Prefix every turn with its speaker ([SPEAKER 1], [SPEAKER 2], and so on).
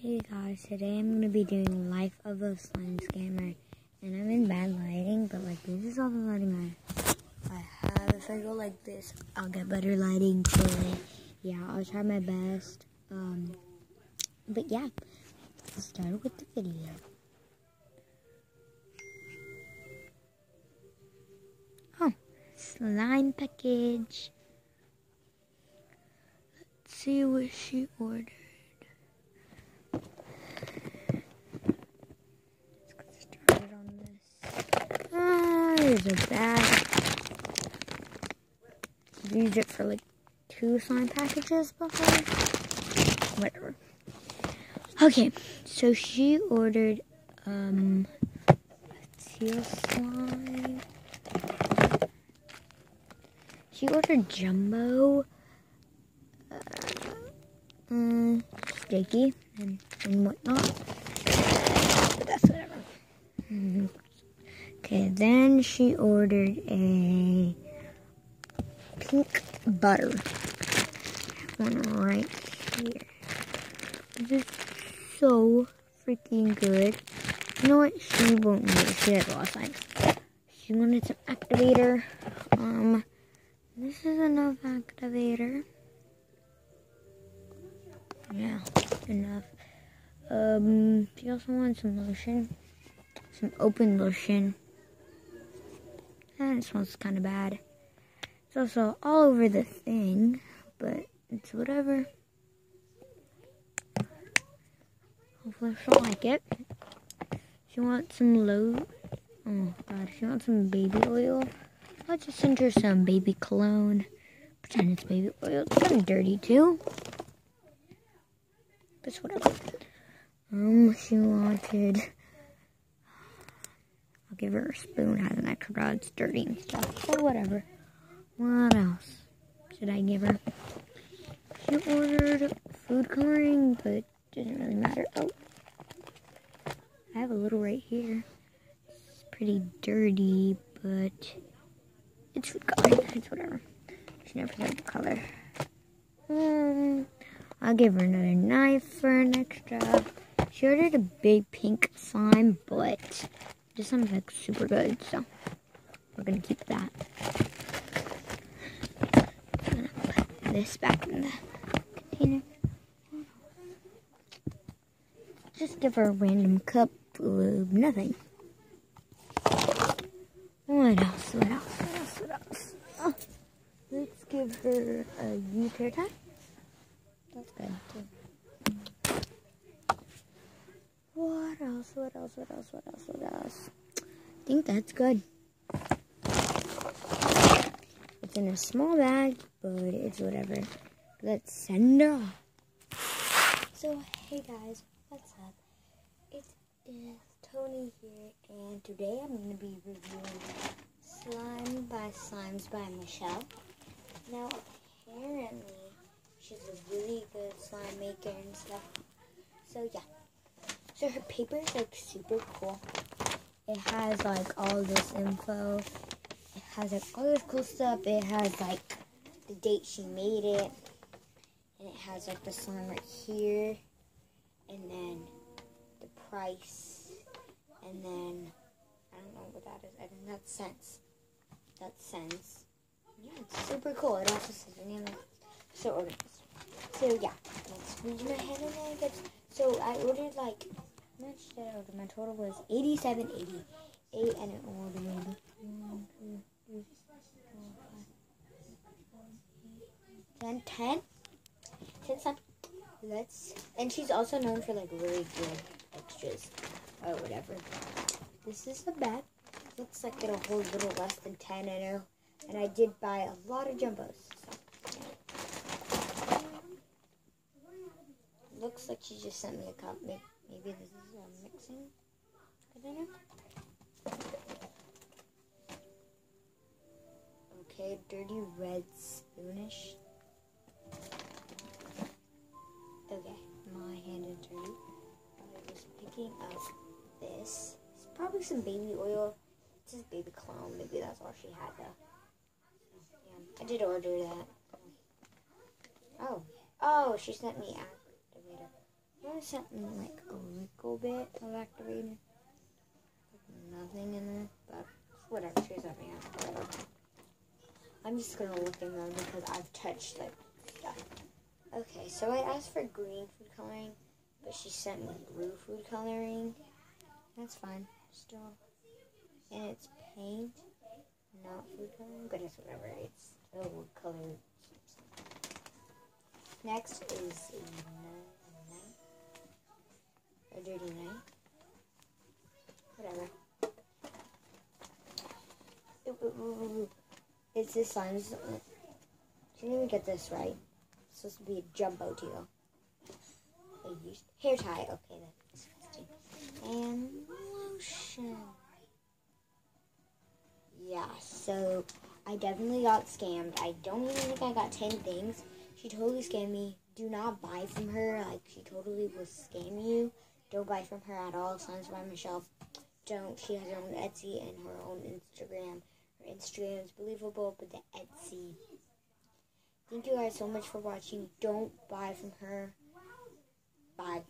[SPEAKER 1] Hey guys, today I'm going to be doing Life of a Slime Scammer, and I'm in bad lighting, but like this is all the lighting I have. If I go like this, I'll get better lighting, so yeah, I'll try my best. But yeah, let's start with the video. Oh, slime package. Let's see what she ordered. Here's a bag. I've used it for like 2 slime packages before. Whatever. Okay, so she ordered teal slime. She ordered jumbo sticky and whatnot. But that's whatever. Okay, then she ordered a pink butter. That one right here. This is so freaking good. You know what? She won't need it. She has a lot of slime. She wanted some activator. This is enough activator. Yeah, enough. She also wants some lotion. Some open lotion. And it smells kind of bad. It's also all over the thing, but it's whatever. Hopefully she'll like it. She wants some she wants some baby oil. I'll just send her some baby cologne. Pretend it's baby oil. It's kind of dirty too. But it's whatever. She wanted... I'll give her a spoon, has an extra rod, it's dirty and stuff, so whatever. What else should I give her? She ordered food coloring, but it doesn't really matter. Oh, I have a little right here. It's pretty dirty, but it's food coloring, it's whatever. She never said the color. I'll give her another knife for an extra. She ordered a big pink slime, but this sounds like super good, so we're gonna keep that. I'm gonna put this back in the container. Just give her a random cup of nothing. What else? Oh, let's give her a used hair tie. That's good too. What else? I think that's good. It's in a small bag, but it's whatever. Let's send her off. So, hey guys, what's up? It is Tony here, and today I'm going to be reviewing Slime by Slimes by Michelle. Now, apparently, she's a really good slime maker and stuff. So, yeah. So her paper is like super cool. It has like all this info. It has like all this cool stuff. It has like the date she made it. And it has like the slime right here. And then the price. And then, I don't know what that is. I think that's cents. That's cents. Yeah, it's super cool. It also says the name. So organized. So yeah, let's squeeze my head in there. So I ordered like... How much did I order? My total was $87.88, and it ordered 1, 2, 3, 4, 5, 10 cents. And she's also known for like really good extras or whatever. This is the bag. Looks like it'll hold a little less than 10, I know. And I did buy a lot of jumbos. So, yeah. Looks like she just sent me a cup. Maybe this is a mixing container. Okay, dirty red spoonish. Okay, my hand is dirty. I was picking up this. It's probably some baby oil. It's just baby cologne. Maybe that's all she had though. Yeah, I did order that. Oh, she sent me activator. What something like a little bit of activated. Nothing in there, but whatever. She's having it. Whatever. I'm just gonna look in them because I've touched like stuff. Okay, so I asked for green food coloring, but she sent me blue food coloring. That's fine, still. And it's paint, not food coloring, but it's whatever. It's still colored. Next is a dirty knife. Whatever. It's this slime. Didn't even get this right. It's supposed to be a jumbo deal. I used hair tie. Okay, that's disgusting. And lotion. Yeah, so I definitely got scammed. I don't even think I got 10 things. She totally scammed me. Do not buy from her. Like, she totally will scam you. Don't buy from her at all. Signs by Michelle. Don't. She has her own Etsy and her own Instagram. Her Instagram is believable, but the Etsy. Thank you guys so much for watching. Don't buy from her. Bye.